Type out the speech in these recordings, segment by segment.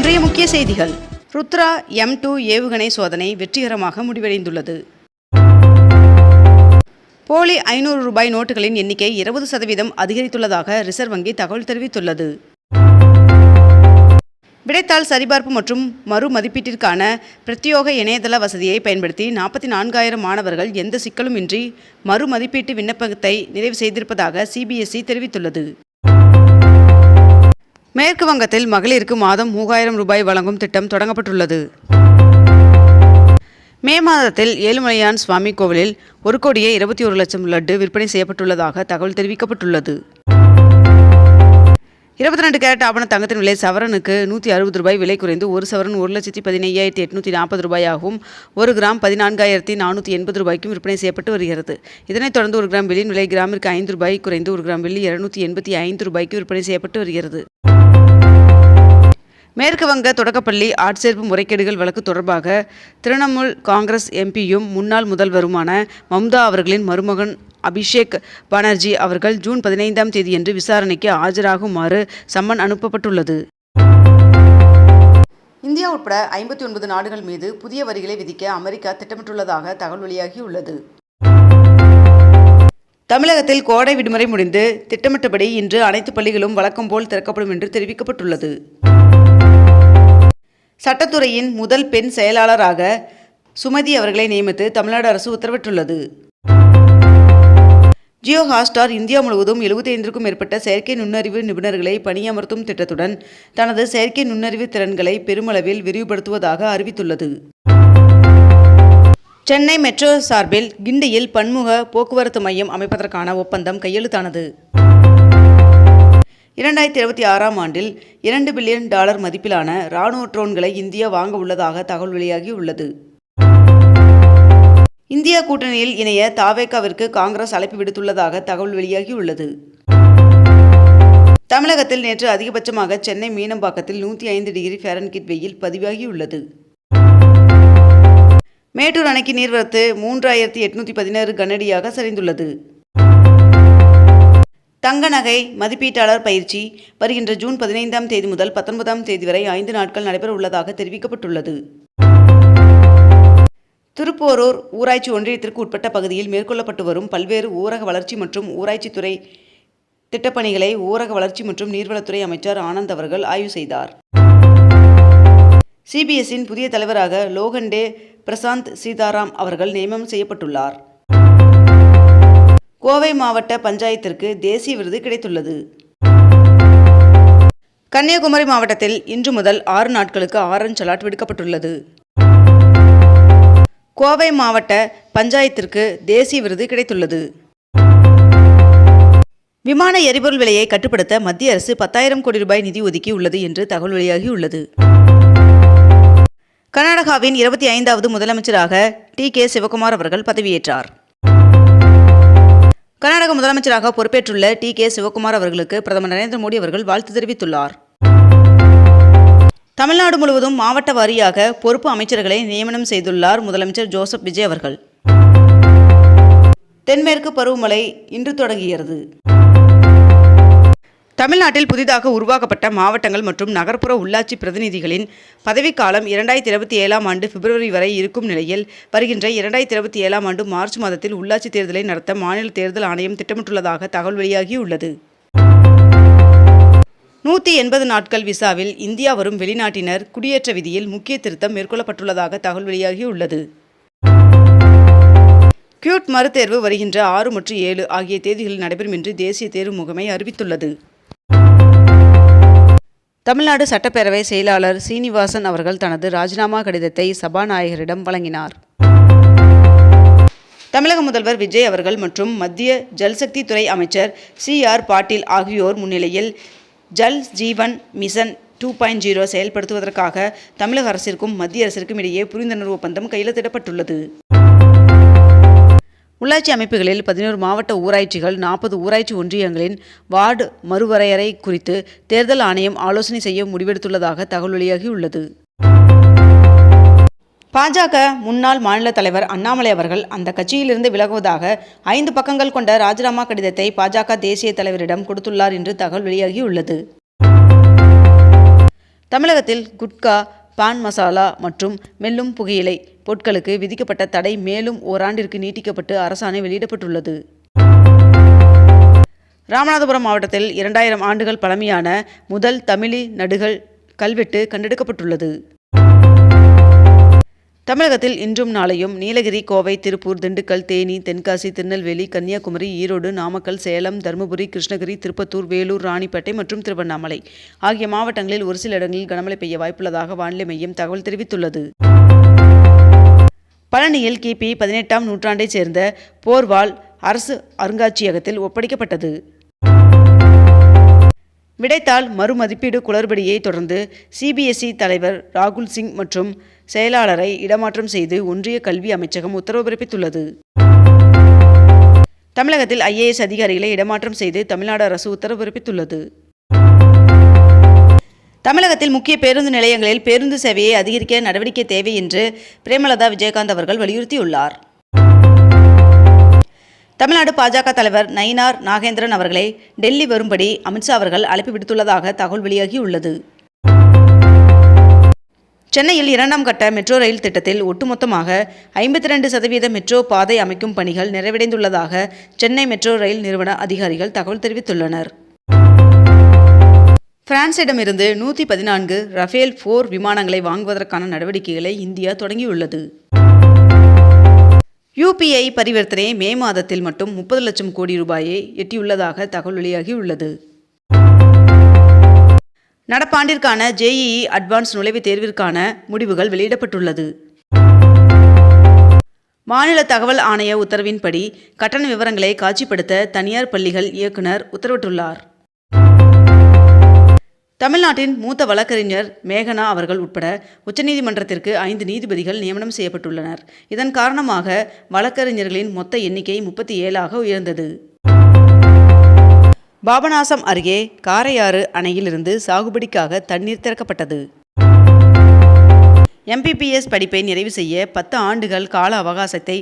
இன்றைய முக்கிய செய்திகள். ருத்ரா M2 ஏவுகணை சோதனை வெற்றிகரமாக முடிவடைந்துள்ளது. போலி 500 ரூபாய் நோட்டுகளின் எண்ணிக்கை 20% அதிகரித்துள்ளதாக ரிசர்வ் வங்கி தகவல் தெரிவித்துள்ளது. விடைத்தாள் சரிபார்ப்பு மற்றும் மறு மதிப்பீட்டிற்கான பிரத்யோக இணையதள வசதியை பயன்படுத்தி 44,000 மாணவர்கள் எந்த சிக்கலும் இன்றி மறு மதிப்பீட்டு விண்ணப்பத்தை நிறைவு செய்திருப்பதாக CBSE தெரிவித்துள்ளது. மேற்கு வங்கத்தில் மகளிருக்கு மாதம் 3,000 ரூபாய் வழங்கும் திட்டம் தொடங்கப்பட்டுள்ளது. மே மாதத்தில் ஏழுமலையான் சுவாமி கோவிலில் 1,21,00,000 லட்டு விற்பனை செய்யப்பட்டுள்ளதாக தகவல் தெரிவிக்கப்பட்டுள்ளது. 22 கேரட் ஆபண தங்கத்தின் விலை சவரனுக்கு 160 ரூபாய் விலை குறைந்து ஒரு சவரன் 1,15,840 ரூபாயாகவும் 1 கிராம் 14,480 ரூபாய்க்கும் விற்பனை செய்யப்பட்டு வருகிறது. இதனைத் தொடர்ந்து 1 கிராம் வெள்ளியின் விலை கிராமிற்கு 5 ரூபாய் குறைந்து 1 கிராம் வெள்ளி 285 ரூபாய்க்கு விற்பனை செய்யப்பட்டு வருகிறது. மேற்கு வங்க தொடக்கப்பள்ளி ஆட்சேர்ப்பு முறைகேடுகள் வழக்கு தொடர்பாக திரிணாமுல் காங்கிரஸ் MPயும் முன்னாள் முதல்வருமான மம்தா அவர்களின் மருமகன் அபிஷேக் பானர்ஜி அவர்கள் ஜூன் 15ஆம் தேதியன்று விசாரணைக்கு ஆஜராகுமாறு சம்மன் அனுப்பப்பட்டுள்ளது. இந்தியா உட்பட 59 நாடுகள் மீது புதிய வரிகளை விதிக்க அமெரிக்கா திட்டமிட்டுள்ளதாக தகவல் வெளியாகியுள்ளது. தமிழகத்தில் கோடை விடுமுறை முடிந்து திட்டமிட்டபடி இன்று அனைத்து பள்ளிகளும் வழக்கம் போல் திறக்கப்படும் என்று தெரிவிக்கப்பட்டுள்ளது. சட்டத்துறையின் முதல் பெண் செயலாளராக சுமதி அவர்களை நியமித்து தமிழ்நாடு அரசு உத்தரவிட்டுள்ளது. ஜியோ ஹாட்ஸ்டார் இந்தியா முழுவதும் 75க்கும் மேற்பட்ட செயற்கை நுண்ணறிவு நிபுணர்களை பணியமர்த்தும் திட்டத்துடன் தனது செயற்கை நுண்ணறிவு திறன்களை பெருமளவில் விரிவுபடுத்துவதாக அறிவித்துள்ளது. சென்னை மெட்ரோ சார்பில் கிண்டியில் பன்முக போக்குவரத்து மையம் அமைப்பதற்கான ஒப்பந்தம் கையெழுத்தானது. 2026ஆம் ஆண்டில் $2 பில்லியன் மதிப்பிலான இராணுவ ட்ரோன்களை இந்தியா வாங்க உள்ளதாக தகவல் வெளியாகியுள்ளது. இந்தியா கூட்டணியில் இணைய தவேகாவிற்கு காங்கிரஸ் அழைப்பு விடுத்துள்ளதாக தகவல் வெளியாகியுள்ளது. தமிழகத்தில் நேற்று அதிகபட்சமாக சென்னை மீனம்பாக்கத்தில் 105 டிகிரி ஃபாரன்ஹீட் வெயில் பதிவாகியுள்ளது. மேட்டூர் அணைக்கு நீர்வரத்து 3,816 கனஅடியாக சரிந்துள்ளது. தங்க நகை மதிப்பீட்டாளர் பயிற்சி வருகின்ற ஜூன் 15ஆம் தேதி முதல் 19ஆம் தேதி வரை 5 நாட்கள் நடைபெற உள்ளதாக தெரிவிக்கப்பட்டுள்ளது. திருப்போரூர் ஊராட்சி ஒன்றியத்திற்கு உட்பட்ட பகுதியில் மேற்கொள்ளப்பட்டு வரும் பல்வேறு ஊரக வளர்ச்சி மற்றும் ஊராட்சித்துறை திட்டப்பணிகளை ஊரக வளர்ச்சி மற்றும் நீர்வளத்துறை அமைச்சர் ஆனந்த் அவர்கள் ஆய்வு செய்தார். CBSEயின் புதிய தலைவராக லோகண்டே பிரசாந்த் சீதாராம் அவர்கள் நியமனம் செய்யப்பட்டுள்ளார். கோவை மாவட்ட பஞ்சாயத்திற்கு தேசிய விருது கிடைத்துள்ளது. கன்னியாகுமரி மாவட்டத்தில் இன்று முதல் 6 நாட்களுக்கு ஆரஞ்ச் அலர்ட் விடுக்கப்பட்டுள்ளது. கோவை மாவட்ட பஞ்சாயத்திற்கு தேசிய விருது கிடைத்துள்ளது. விமான எரிபொருள் விலையை கட்டுப்படுத்த மத்திய அரசு 10,000 கோடி ரூபாய் நிதி ஒதுக்கி உள்ளது என்று தகவல் வெளியாகியுள்ளது. கர்நாடகாவின் 25வது முதலமைச்சராக TK சிவகுமார் அவர்கள் பதவியேற்றார். கர்நாடக முதலமைச்சராக பொறுப்பேற்றுள்ள TK சிவகுமார் அவர்களுக்கு பிரதமர் நரேந்திர மோடி அவர்கள் வாழ்த்து தெரிவித்துள்ளார். தமிழ்நாடு முழுவதும் மாவட்ட வாரியாக பொறுப்பு அமைச்சர்களை நியமனம் செய்துள்ளார் முதலமைச்சர் ஜோசப் விஜய் அவர்கள். தென்மேற்கு பருவமழை இன்று தொடங்குகிறது. தமிழ்நாட்டில் புதிதாக உருவாக்கப்பட்ட மாவட்டங்கள் மற்றும் நகர்ப்புற உள்ளாட்சி பிரதிநிதிகளின் பதவிக்காலம் 2027ஆம் ஆண்டு பிப்ரவரி வரை இருக்கும் நிலையில் வருகின்ற 2027ஆம் ஆண்டு மார்ச் மாதத்தில் உள்ளாட்சி தேர்தலை நடத்த மாநில தேர்தல் ஆணையம் திட்டமிட்டுள்ளதாக தகவல் வெளியாகியுள்ளது. 180 நாட்கள் விசாவில் இந்தியா வரும் வெளிநாட்டினர் குடியேற்ற விதியில் முக்கிய திருத்தம் மேற்கொள்ளப்பட்டுள்ளதாக தகவல் வெளியாகியுள்ளது. கியூட் மறுதேர்வு வருகின்ற 6 மற்றும் 7 ஆகிய தேதிகளில் நடைபெறும் என்று தேசிய தேர்வு முகமை அறிவித்துள்ளது. தமிழ்நாடு சட்டப்பேரவை செயலாளர் சீனிவாசன் அவர்கள் தனது ராஜினாமா கடிதத்தை சபாநாயகரிடம் வழங்கினார். தமிழக முதல்வர் விஜய் அவர்கள் மற்றும் மத்திய ஜல்சக்தி துறை அமைச்சர் CR பாட்டீல் ஆகியோர் முன்னிலையில் ஜல் ஜீவன் மிஷன் 2.0 செயல்படுத்துவதற்காக தமிழக அரசிற்கும் மத்திய அரசிற்கும் இடையே புரிந்துணர்வு ஒப்பந்தம் கையெழுத்திடப்பட்டுள்ளது. உள்ளாட்சி அமைப்புகளில் 11 மாவட்ட ஊராட்சிகள் 40 ஊராட்சி ஒன்றியங்களின் வார்டு மறுவரையறை குறித்து தேர்தல் ஆணையம் ஆலோசனை செய்ய முடிவெடுத்துள்ளதாக தகவல் வெளியாகியுள்ளது. பாஜக முன்னாள் மாநில தலைவர் அண்ணாமலை அவர்கள் அந்த கட்சியிலிருந்து விலகுவதாக 5 பக்கங்கள் கொண்ட ராஜினாமா கடிதத்தை பாஜக தேசிய தலைவரிடம் கொடுத்துள்ளார் என்று தகவல் வெளியாகியுள்ளது. தமிழகத்தில் குட்கா, பான் மசாலா மற்றும் மெல்லும் புகையிலை பொருட்களுக்கு விதிக்கப்பட்ட தடை மேலும் ஓராண்டிற்கு நீட்டிக்கப்பட்டு அரசாணை வெளியிடப்பட்டுள்ளது. ராமநாதபுரம் மாவட்டத்தில் 2000 ஆண்டுகள் பழமையான முதல் தமிழி நடுகள் கல்வெட்டு கண்டெடுக்கப்பட்டுள்ளது. தமிழகத்தில் இன்றும் நாளையும் நீலகிரி, கோவை, திருப்பூர், திண்டுக்கல், தேனி, தென்காசி, திருநெல்வேலி, கன்னியாகுமரி, ஈரோடு, நாமக்கல், சேலம், தருமபுரி, கிருஷ்ணகிரி, திருப்பத்தூர், வேலூர், ராணிப்பேட்டை மற்றும் திருவண்ணாமலை ஆகிய மாவட்டங்களில் ஒரு சில இடங்களில் கனமழை பெய்ய வாய்ப்புள்ளதாக வானிலை மையம் தகவல் தெரிவித்துள்ளது. பழனியில் கிபி 18ஆம் நூற்றாண்டைச் சேர்ந்த போர்வாள் அரசு அருங்காட்சியகத்தில் ஒப்படைக்கப்பட்டது. விடைத்தாள் மறுமதிப்பீடு குளறுபடியை தொடர்ந்து சிபிஎஸ்இ தலைவர் ராகுல் சிங் மற்றும் செயலாளரை இடமாற்றம் செய்து ஒன்றிய கல்வி அமைச்சகம் உத்தரவு பிறப்பித்துள்ளது. தமிழகத்தில் IAS அதிகாரிகளை இடமாற்றம் செய்து தமிழ்நாடு அரசு உத்தரவு பிறப்பித்துள்ளது. தமிழகத்தில் முக்கிய பேருந்து நிலையங்களில் பேருந்து சேவையை அதிகரிக்க நடவடிக்கை தேவை என்று பிரேமலதா விஜயகாந்த் அவர்கள் வலியுறுத்தியுள்ளார். தமிழ்நாடு பாஜக தலைவர் நயினார் நாகேந்திரன் அவர்களை டெல்லி வரும்படி அமித்ஷா அவர்கள் அழைப்பு விடுத்துள்ளதாக தகவல் வெளியாகியுள்ளது. சென்னையில் 2ஆம் கட்ட மெட்ரோ ரயில் திட்டத்தில் ஒட்டுமொத்தமாக 52% மெட்ரோ பாதை அமைக்கும் பணிகள் நிறைவடைந்துள்ளதாக சென்னை மெட்ரோ ரயில் நிறுவன அதிகாரிகள் தகவல் தெரிவித்துள்ளனர். பிரான்சிடமிருந்து 114 ரஃபேல் போர் விமானங்களை வாங்குவதற்கான நடவடிக்கைகளை இந்தியா தொடங்கியுள்ளது. UPI பரிவர்த்தனை மே மாதத்தில் மட்டும் 30 லட்சம் கோடி ரூபாயை எட்டியுள்ளதாக தகவல் வெளியாகியுள்ளது. நடப்பாண்டிற்கான JEE அட்வான்ஸ் நுழைவுத் தேர்விற்கான முடிவுகள் வெளியிடப்பட்டுள்ளது. மாநில தகவல் ஆணைய உத்தரவின்படி கட்டண விவரங்களை காட்சிப்படுத்த தனியார் பள்ளிகள் இயக்குனர் உத்தரவிட்டுள்ளார். தமிழ்நாட்டின் மூத்த வழக்கறிஞர் மேகனா அவர்கள் உட்பட உச்சநீதிமன்றத்திற்கு 5 நீதிபதிகள் நியமனம் செய்யப்பட்டுள்ளனர். இதன் காரணமாக வழக்கறிஞர்களின் மொத்த எண்ணிக்கை 37ஆக உயர்ந்தது. பாபநாசம் அருகே காரையாறு அணையிலிருந்து சாகுபடிக்காக தண்ணீர் திறக்கப்பட்டது. MBBS படிப்பை நிறைவு செய்ய 10 ஆண்டுகள் கால அவகாசத்தை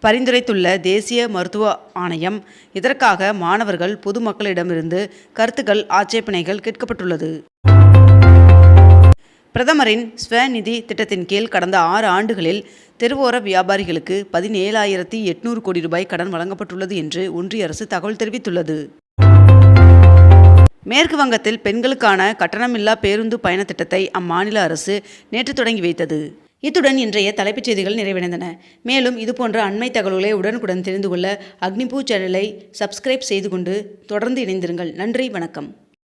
பரிந்துரைத்துள்ள தேசிய மருத்துவ ஆணையம் இதற்காக மாணவர்கள் பொதுமக்களிடமிருந்து கருத்துக்கள், ஆட்சேபனைகள் கேட்கப்பட்டுள்ளது. பிரதமரின் ஸ்வநிதி திட்டத்தின் கீழ் கடந்த 6 ஆண்டுகளில் தெருவோர வியாபாரிகளுக்கு 17,800 கோடி ரூபாய் கடன் வழங்கப்பட்டுள்ளது என்று ஒன்றிய அரசு தகவல் தெரிவித்துள்ளது. மேற்கு வங்கத்தில் பெண்களுக்கான கட்டணமில்லா பேருந்து பயண திட்டத்தை அம்மாநில அரசு நேற்று தொடங்கி வைத்தது. இத்துடன் இன்றைய தலைப்புச் செய்திகள் நிறைவடைந்தன. மேலும் இதுபோன்ற அண்மை தகவல்களை உடனுக்குடன் தெரிந்து கொள்ள அக்னிபூ சேனலை சப்ஸ்கிரைப் செய்து கொண்டு தொடர்ந்து இணைந்திருங்கள். நன்றி, வணக்கம்.